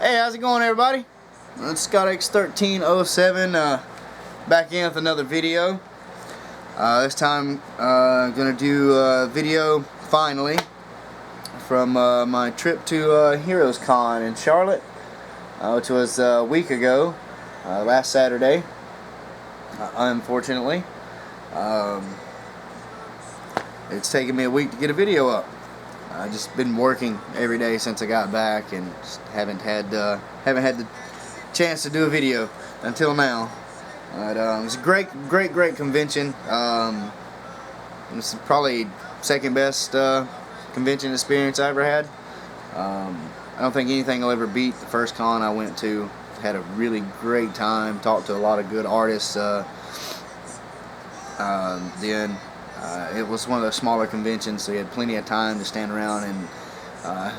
Hey, how's it going, everybody? It's Scott X1307 back in with another video. This time gonna do a video finally from my trip to Heroes Con in Charlotte, which was a week ago, last Saturday. Unfortunately, it's taken me a week to get a video up. I've just been working every day since I got back, and just haven't had the chance to do a video until now. But it's a great convention. It's probably second best convention experience I ever had. I don't think anything will ever beat the first con I went to. Had a really great time. Talked to a lot of good artists. It was one of the smaller conventions, so you had plenty of time to stand around and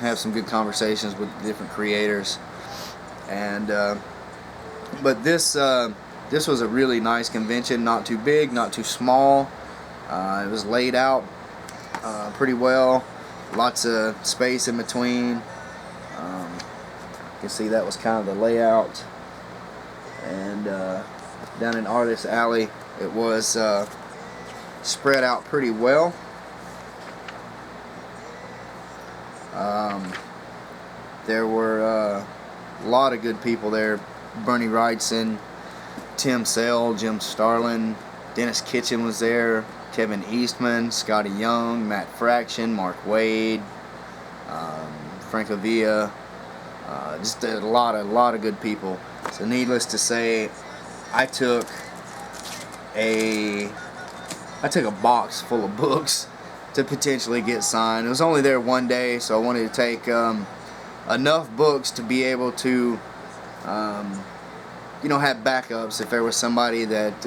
have some good conversations with different creators. And but this was a really nice convention. Not too big, not too small. It was laid out pretty well. Lots of space in between. You can see that was kind of the layout. And down in Artist Alley, it was spread out pretty well. There were a lot of good people there. Bernie Wrightson, Tim Sale, Jim Starlin, Dennis Kitchen was there, Kevin Eastman, Scotty Young, Matt Fraction, Mark Wade, Franco Villa, just a lot of good people. So needless to say, I took a box full of books to potentially get signed. It was only there one day, so I wanted to take enough books to be able to have backups if there was somebody that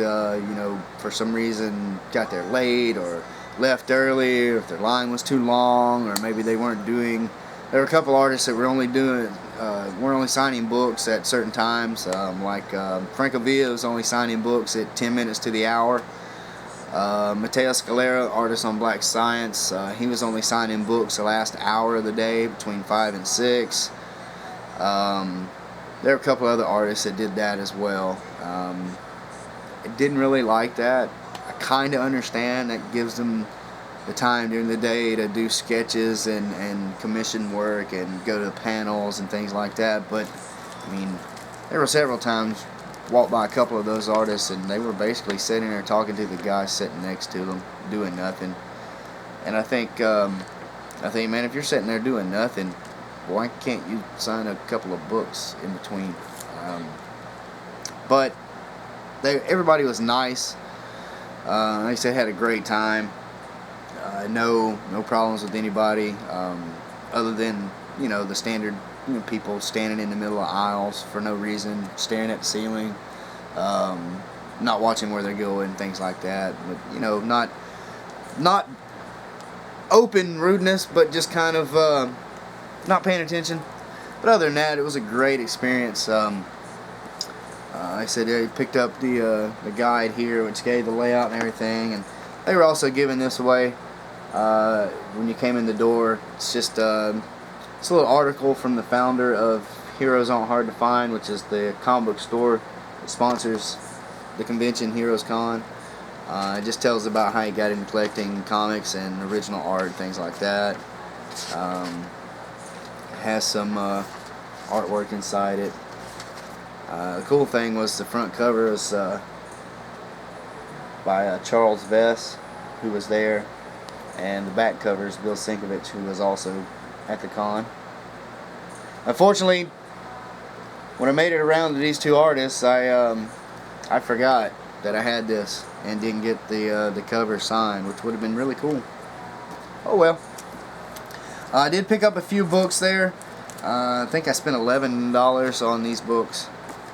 for some reason got there late or left early, or if their line was too long, or maybe they weren't doing. There were a couple artists that were only signing books at certain times, like Franco Villa was only signing books at 10 minutes to the hour. Mateo Scalera, artist on Black Science, he was only signing books the last hour of the day, between 5 and 6. There were a couple other artists that did that as well. I didn't really like that. I kind of understand that gives them the time during the day to do sketches and commission work and go to panels and things like that, but I mean, there were several times walked by a couple of those artists and they were basically sitting there talking to the guy sitting next to them doing nothing. And I think man, if you're sitting there doing nothing, why can't you sign a couple of books in between? But everybody was nice. Like I said, had a great time. No problems with anybody, other than the standard people standing in the middle of aisles for no reason, staring at the ceiling, not watching where they're going, things like that. But not open rudeness, but just kind of not paying attention. But other than that, it was a great experience. Like I said, they picked up the guide here, which gave the layout and everything, and they were also giving this away when you came in the door. It's just it's a little article from the founder of Heroes Aren't Hard to Find, which is the comic book store that sponsors the convention, Heroes Con. It just tells about how he got into collecting comics and original art, things like that. Has some artwork inside it. The cool thing was the front cover was by Charles Vess, who was there, and the back cover is Bill Sienkiewicz, who was also at the con. Unfortunately, when I made it around to these two artists, I forgot that I had this and didn't get the cover signed, which would have been really cool. Oh well. I did pick up a few books there. I think I spent $11 on these books.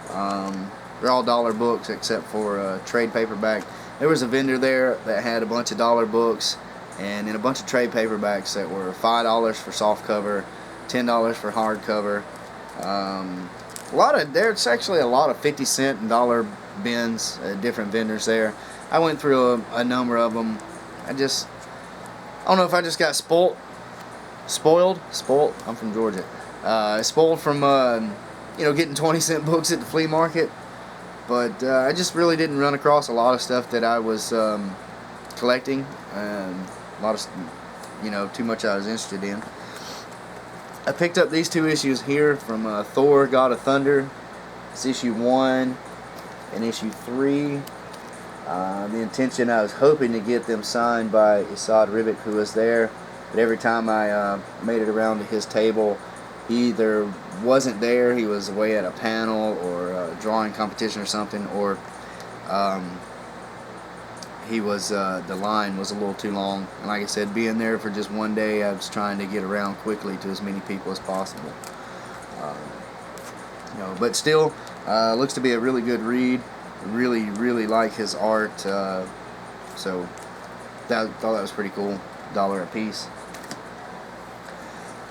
They're all dollar books except for trade paperback. There was a vendor there that had a bunch of dollar books and then a bunch of trade paperbacks that were $5 for soft cover, $10 for hardcover. There's actually a lot of 50-cent and dollar bins at different vendors there. I went through a number of them. I don't know if I just got spoiled. I'm from Georgia. Spoiled from getting 20-cent books at the flea market. But I just really didn't run across a lot of stuff that I was collecting, and a lot of, too much I was interested in. I picked up these 2 issues here from Thor: God of Thunder. It's issue 1 and issue 3. The intention, I was hoping to get them signed by Esad Ribic, who was there, but every time I made it around to his table, he either wasn't there, he was away at a panel or a drawing competition or something, or he was the line was a little too long. And like I said, being there for just one day, I was trying to get around quickly to as many people as possible. But still, looks to be a really good read. Really like his art. So thought that was pretty cool. $1 a piece.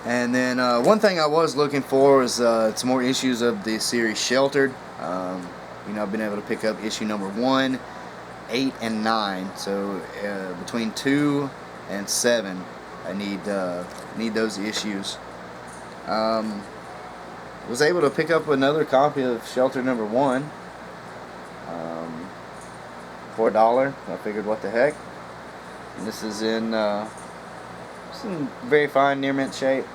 And then one thing I was looking for was some more issues of the series Sheltered. I've been able to pick up issue number 1, 8, and 9. So between 2 and 7, I need those issues. Was able to pick up another copy of Sheltered number 1 for $1. I figured, what the heck. And this is in very fine near mint shape.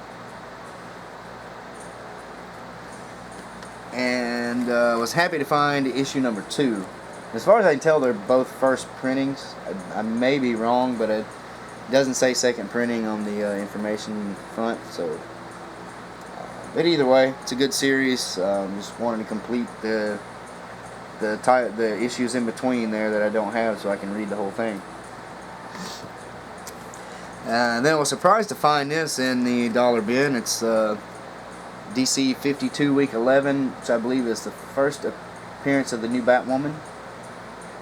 And was happy to find issue number 2. As far as I can tell, they're both first printings. I may be wrong, but it doesn't say second printing on the information front. So, but either way, it's a good series. Just wanted to complete the issues in between there that I don't have, so I can read the whole thing. And then I was surprised to find this in the dollar bin. It's DC 52 week 11, which I believe is the first appearance of the new Batwoman.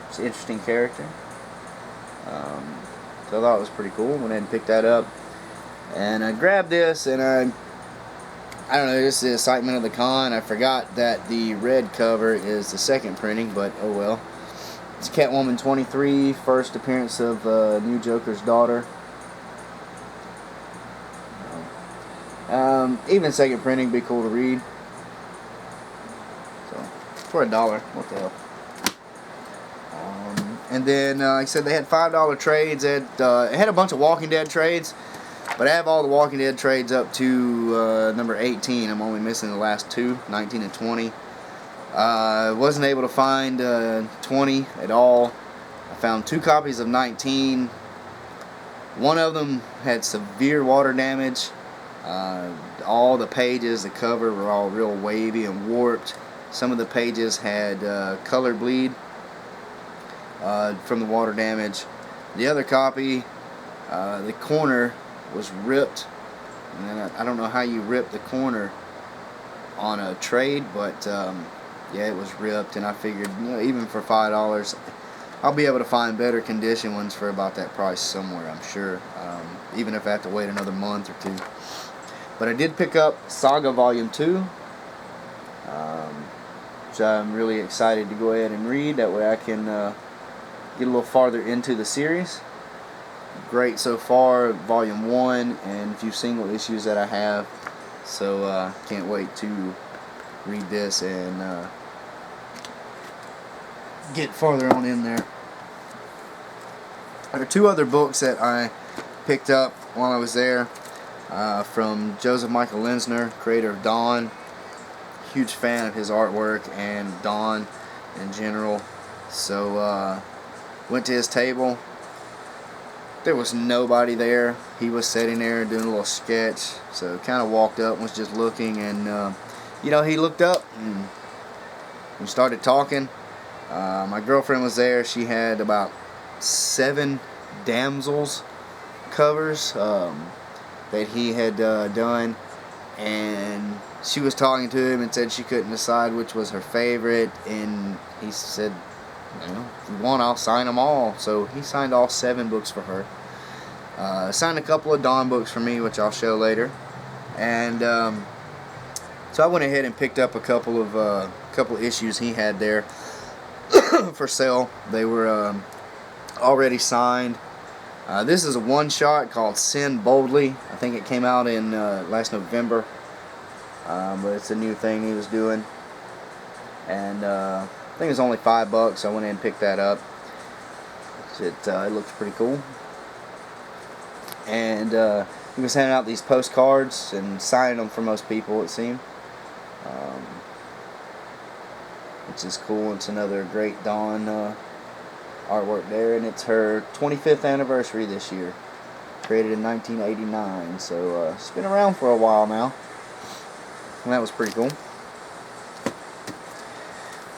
It's an interesting character. So I thought it was pretty cool. Went ahead and picked that up. And I grabbed this, and I don't know, just the excitement of the con. I forgot that the red cover is the second printing, but oh well. It's Catwoman 23, first appearance of new Joker's daughter. Even second printing would be cool to read. So, for $1, what the hell. And then, like I said, they had $5 trades. It had a bunch of Walking Dead trades, but I have all the Walking Dead trades up to number 18. I'm only missing the last 2, 19 and 20. Wasn't able to find 20 at all. I found 2 copies of 19. One of them had severe water damage. All the pages, the cover, were all real wavy and warped. Some of the pages had color bleed from the water damage. The other copy, the corner was ripped. And I don't know how you rip the corner on a trade, but yeah, it was ripped. And I figured, even for $5, I'll be able to find better condition ones for about that price somewhere, I'm sure. Even if I have to wait another month or 2. But I did pick up Saga Volume 2, which I'm really excited to go ahead and read. That way I can get a little farther into the series. Great so far, Volume 1 and a few single issues that I have. So can't wait to read this and get farther on in there. There are 2 other books that I picked up while I was there. From Joseph Michael Linsner, creator of Dawn. Huge fan of his artwork and Dawn in general. So went to his table. There was nobody there. He was sitting there doing a little sketch. So kind of walked up and was just looking, and he looked up and we started talking. My girlfriend was there. She had about 7 Damsels covers that he had done, and she was talking to him and said she couldn't decide which was her favorite, and he said, if you want, I'll sign them all. So he signed all 7 books for her. Signed a couple of Dawn books for me, which I'll show later. And so I went ahead and picked up a couple of issues he had there for sale. They were already signed. This is a one-shot called Sin Boldly. I think it came out in last November. but it's a new thing he was doing, and I think it was only $5, so I went in and picked that up. It looks pretty cool, and he was handing out these postcards and signing them for most people, it seemed, which is cool. It's another great Dawn artwork there, and it's her 25th anniversary this year. Created in 1989, so it's been around for a while now, and that was pretty cool.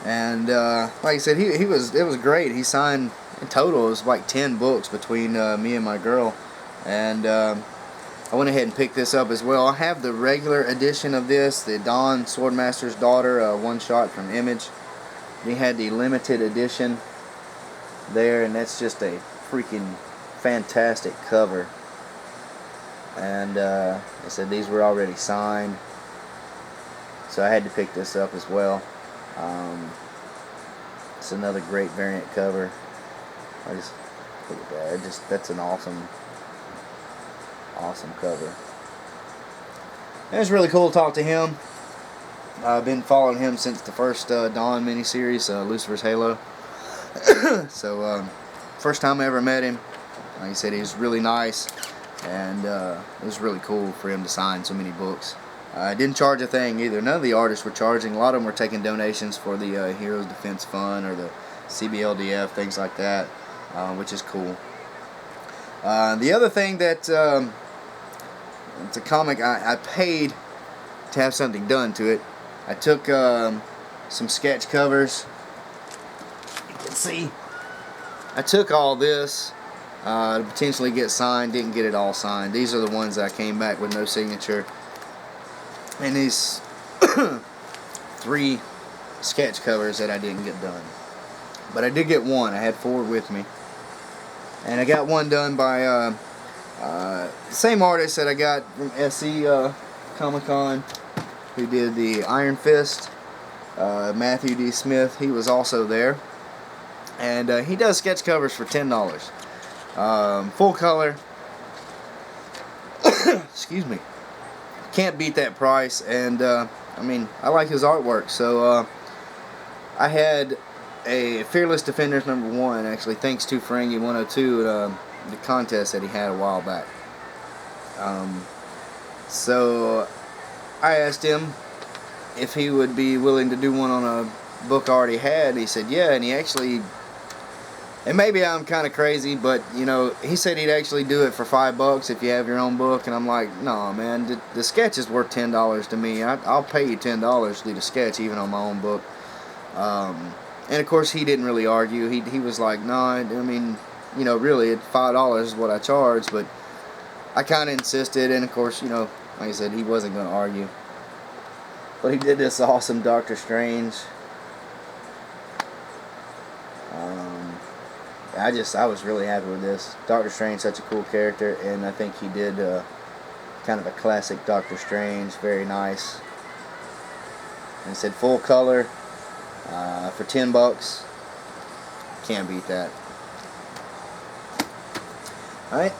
And like I said, it was great. He signed, in total, it was like 10 books between me and my girl, and I went ahead and picked this up as well. I have the regular edition of this, the Dawn Swordmaster's Daughter one-shot from Image. He had the limited edition there, and that's just a freaking fantastic cover. And I said these were already signed, so I had to pick this up as well. It's another great variant cover. I just look at that. That's an awesome cover. And it's really cool to talk to him. I've been following him since the first Dawn miniseries, Lucifer's Halo. So first time I ever met him, like I said, he was really nice, and it was really cool for him to sign so many books. I didn't charge a thing either. None of the artists were charging. A lot of them were taking donations for the Heroes Defense Fund or the CBLDF, things like that, which is cool. The other thing that it's a comic I paid to have something done to it. I took some sketch covers. You can see I took all this to potentially get signed. Didn't get it all signed. These are the ones that I came back with no signature. And these 3 sketch covers that I didn't get done. But I did get one. I had 4 with me. And I got one done by the same artist that I got from SE Comic Con, who did the Iron Fist, Matthew D. Smith. He was also there. And he does sketch covers for $10. Full color. Excuse me. Can't beat that price, and I mean, I like his artwork. So I had a Fearless Defenders #1, actually, thanks to Ferengi 102 the contest that he had a while back. So I asked him if he would be willing to do one on a book I already had. He said yeah, and he actually, and maybe I'm kind of crazy, but you know, he said he'd actually do it for $5 if you have your own book, and I'm like, no man, the sketch is worth $10 to me. I'll pay you $10 to do the sketch even on my own book. And of course he didn't really argue. He was like, no, I mean, you know, really $5 is what I charge, but I kind of insisted, and of course, you know, like I said, he wasn't going to argue. But he did this awesome Doctor Strange. I was really happy with this. Doctor Strange, such a cool character, and I think he did kind of a classic Doctor Strange, very nice. And it said full color for $10. Can't beat that. Alright,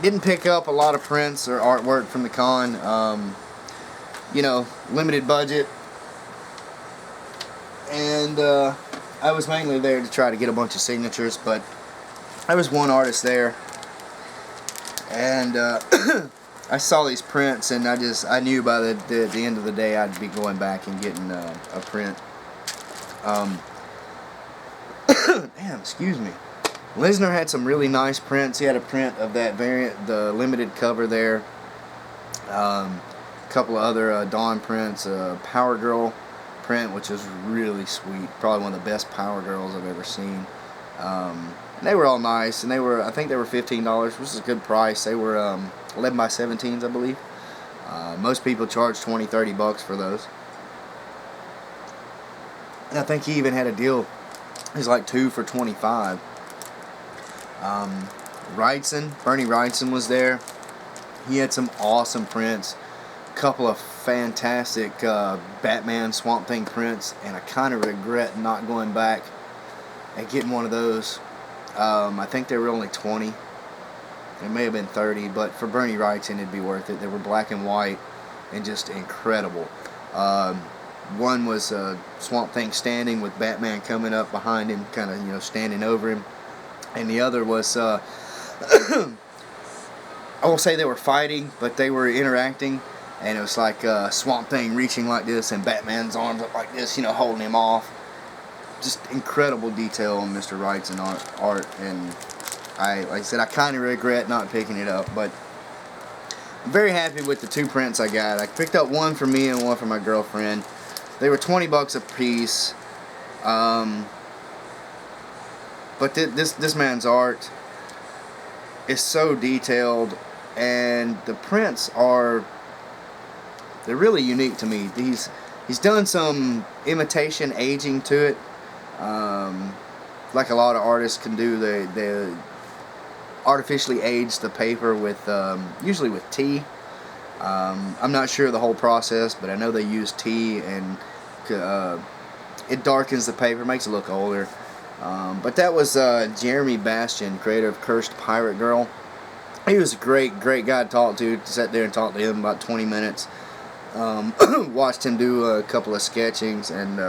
didn't pick up a lot of prints or artwork from the con. You know, limited budget, and I was mainly there to try to get a bunch of signatures, but there was one artist there, and I saw these prints, and I knew by the end of the day I'd be going back and getting a print. Damn, excuse me. Lisner had some really nice prints. He had a print of that variant, the limited cover there. A couple of other Dawn prints, Power Girl print, which was really sweet. Probably one of the best Power Girls I've ever seen. And they were all nice, and I think they were $15, which is a good price. They were 11 by 17s, I believe. Most people charge $20-$30 for those. And I think he even had a deal. He's like 2 for $25. Bernie Wrightson was there. He had some awesome prints. Couple of fantastic Batman Swamp Thing prints, and I kind of regret not going back and getting one of those. I think they were only 20. It may have been 30, but for Bernie Wrightson it'd be worth it. They were black and white, and just incredible. Um, One was Swamp Thing standing with Batman coming up behind him, kind of standing over him, and the other was I won't say they were fighting, but they were interacting, and it was like Swamp Thing reaching like this, and Batman's arms up like this, holding him off. Just incredible detail on Mr. Wrightson art, and like I said, I kind of regret not picking it up, but I'm very happy with the 2 prints I got. I picked up one for me and one for my girlfriend. They were $20 a piece. But this man's art is so detailed, and the prints they're really unique to me. He's done some imitation aging to it, like a lot of artists can do. They artificially age the paper with usually with tea. I'm not sure of the whole process, but I know they use tea, and it darkens the paper, makes it look older. But that was Jeremy Bastian, creator of Cursed Pirate Girl. He was a great guy to talk to. Sat there and talked to him about 20 minutes. Watched him do a couple of sketchings, and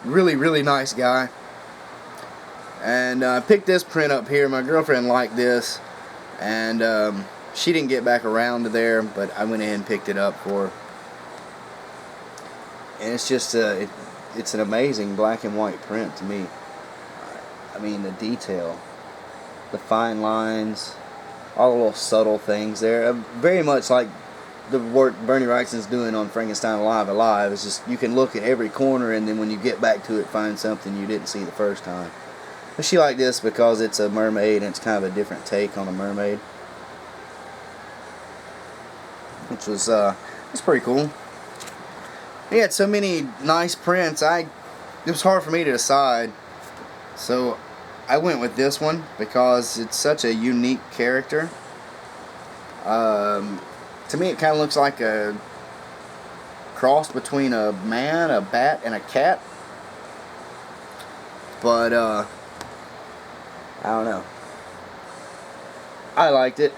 really nice guy. And I picked this print up here. My girlfriend liked this, and she didn't get back around to there, but I went ahead and picked it up for her. And it's just it's an amazing black and white print to me. I mean, the detail, the fine lines, all the little subtle things there. Very much like the work Bernie Wrightson's doing on Frankenstein Alive. It's just, you can look at every corner, and then when you get back to it, find something you didn't see the first time. But she liked this because it's a mermaid, and it's kind of a different take on a mermaid, which was it's pretty cool. He had so many nice prints. It was hard for me to decide, so I went with this one because it's such a unique character. To me, it kind of looks like a cross between a man, a bat, and a cat. But I don't know. I liked it.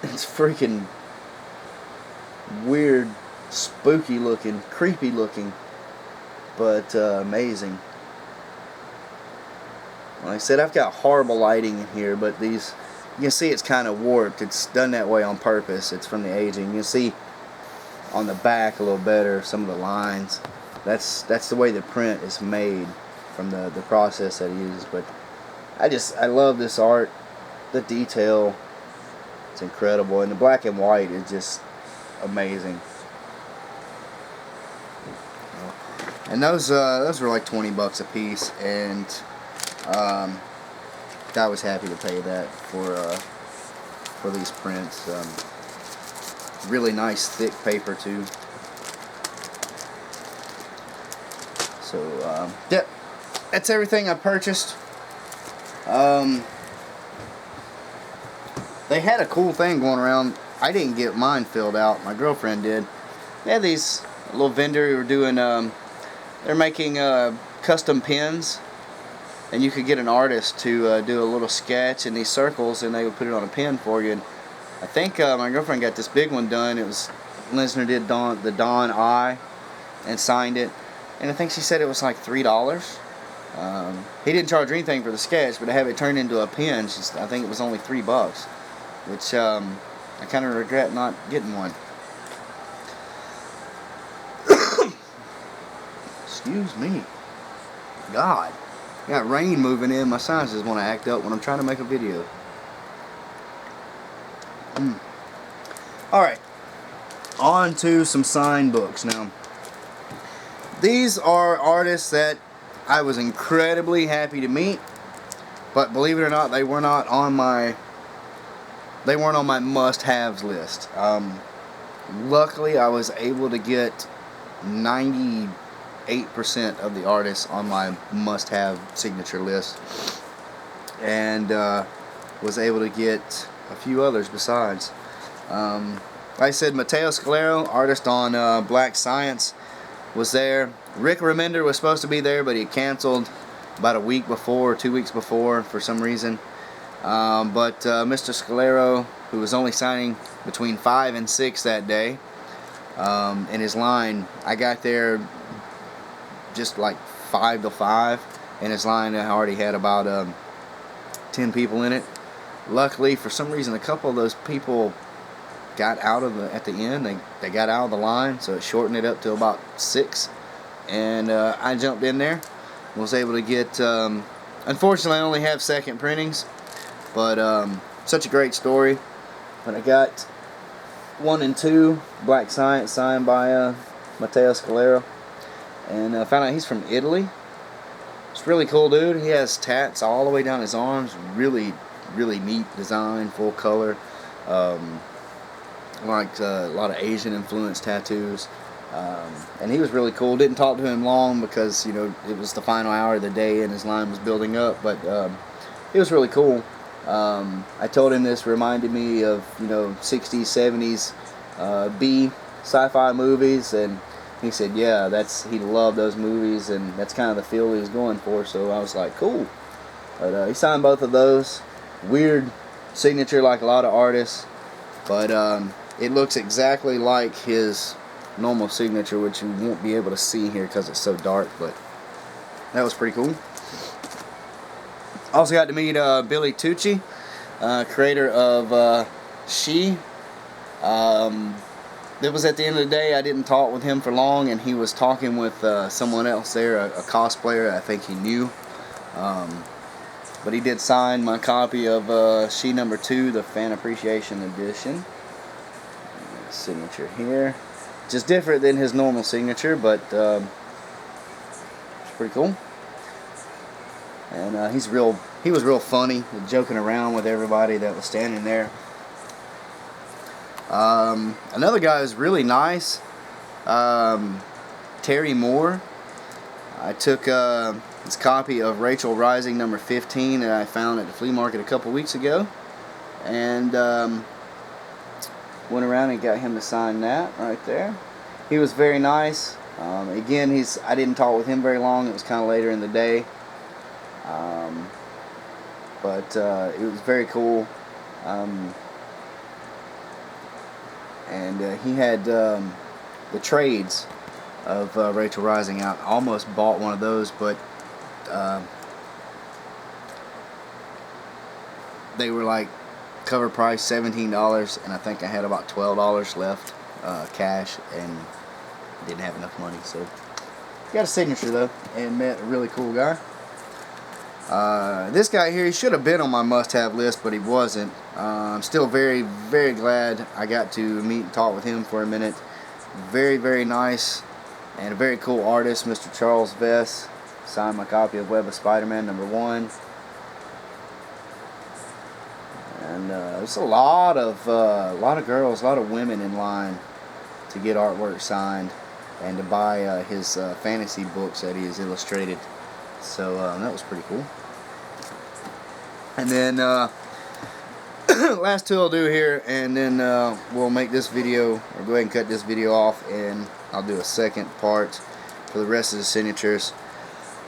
It's freaking weird, spooky looking, creepy looking, but amazing. Like I said, I've got horrible lighting in here, but these, you can see it's kind of warped. It's done that way on purpose. It's from the aging. You can see on the back a little better some of the lines. That's the way the print is made from the process that he uses. But I love this art. The detail, it's incredible, and the black and white is just amazing. And those were like $20 a piece, and I was happy to pay that for these prints. Really nice thick paper too. So yep, that's everything I purchased. They had a cool thing going around. I didn't get mine filled out. My girlfriend did. They had these little vendor who were doing. They're making custom pins, and you could get an artist to do a little sketch in these circles, and they would put it on a pin for you. And I think my girlfriend got this big one done. It was Linsner did the Dawn Eye and signed it, and I think she said it was like $3. He didn't charge anything for the sketch, but to have it turned into a pin, I think it was only $3, which I kind of regret not getting one. Excuse me. God. Got rain moving in. My sinuses want to act up when I'm trying to make a video. Alright. On to some signed books. Now, these are artists that I was incredibly happy to meet, but believe it or not, they weren't on my must-haves list. Luckily, I was able to get 98% of the artists on my must-have signature list, and was able to get a few others besides. Like I said, Matteo Scalero, artist on Black Science, was there. Rick Remender was supposed to be there, but he canceled about a week before or 2 weeks before for some reason. But Mr. Scalero who was only signing between 5 and 6 that day. In his line, I got there just like 5 to 5, and his line already had about 10 people in it. Luckily, for some reason, a couple of those people got out of at the end. They got out of the line, so it shortened it up to about 6. And I jumped in there, was able to get. Unfortunately, I only have second printings, but such a great story. But I got 1 and 2, Black Science, signed by Matteo Scalera, and found out he's from Italy. It's really cool, dude. He has tats all the way down his arms. Really, really neat design, full color. Like a lot of Asian influenced tattoos. And he was really cool. Didn't talk to him long because, you know, it was the final hour of the day and his line was building up. But it was really cool. I told him this reminded me of, you know, 60s, 70s B sci-fi movies, and he said, yeah, he loved those movies, and that's kind of the feel he was going for. So I was like, cool. But he signed both of those. Weird signature, like a lot of artists, but it looks exactly like his normal signature, which you won't be able to see here because it's so dark. But that was pretty cool. Also got to meet Billy Tucci, creator of She. It was at the end of the day. I didn't talk with him for long, and he was talking with someone else there, a cosplayer I think he knew. But he did sign my copy of She #2, the Fan Appreciation Edition. Signature here. Just different than his normal signature, but it's pretty cool. And he was real funny, joking around with everybody that was standing there. Another guy who's really nice, Terry Moore. I took his copy of Rachel Rising #15 that I found at the flea market a couple weeks ago, and went around and got him to sign that right there. He was very nice. Again, I didn't talk with him very long. It was kind of later in the day, but it was very cool. And he had the trades of Rachel Rising out. Almost bought one of those, but they were like cover price $17, and I think I had about $12 left cash, and didn't have enough money. So got a signature though, and met a really cool guy. This guy here, he should have been on my must-have list, but he wasn't. I'm still very, very glad I got to meet and talk with him for a minute. Very, very nice and a very cool artist, Mr. Charles Vess. Signed my copy of Web of Spider-Man #1. And there's a lot of girls, a lot of women in line to get artwork signed and to buy his fantasy books that he has illustrated. So that was pretty cool. And then last two I'll do here, and then we'll make this video, or go ahead and cut this video off, and I'll do a second part for the rest of the signatures.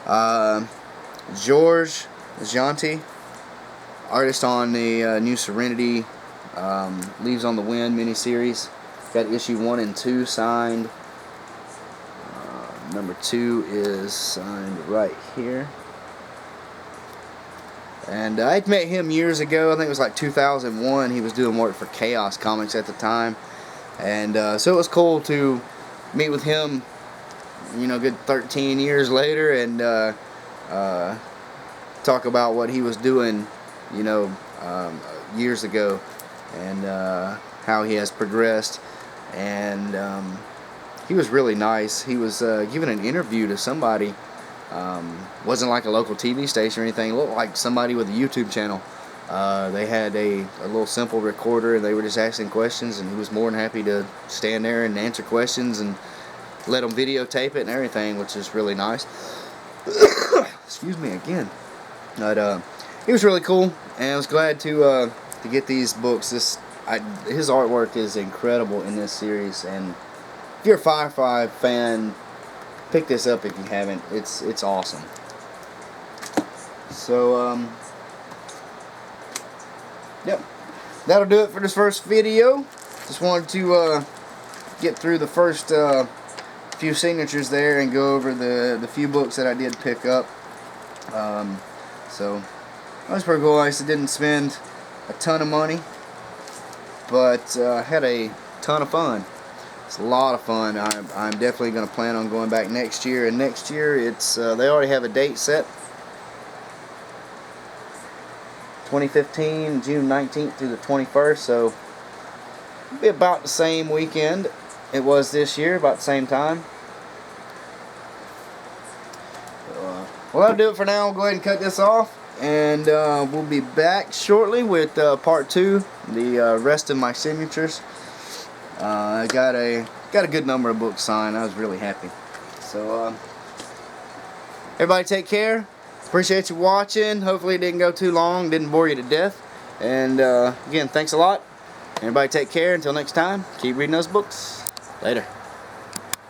George Janti, artist on the new Serenity Leaves on the Wind miniseries. Got issue 1 and 2 signed. #2 is signed right here. And I'd met him years ago. I think it was like 2001. He was doing work for Chaos Comics at the time. And so it was cool to meet with him, you know, good 13 years later, and talk about what he was doing, you know, years ago, and how he has progressed. And he was really nice. He was giving an interview to somebody. Wasn't like a local TV station or anything. It looked like somebody with a YouTube channel. They had a little simple recorder, and they were just asking questions, and he was more than happy to stand there and answer questions and let them videotape it and everything, which is really nice. Excuse me again. But he was really cool, and I was glad to get these books. His artwork is incredible in this series, and if you're a Firefly fan, pick this up if you haven't. It's awesome. So yep. that'll do it for this first video. Just wanted to get through the first few signatures there and go over the few books that I did pick up. So that was pretty cool. I didn't spend a ton of money, but had a ton of fun. It's a lot of fun. I'm definitely going to plan on going back next year. And next year, it's they already have a date set. 2015, June 19th through the 21st. So it'll be about the same weekend it was this year, about the same time. Well, that'll do it for now. I'll go ahead and cut this off. And we'll be back shortly with part 2, the rest of my signatures. I got a good number of books signed. I was really happy. So everybody take care. Appreciate you watching. Hopefully it didn't go too long, didn't bore you to death. And again, thanks a lot. Everybody take care. Until next time, keep reading those books. Later.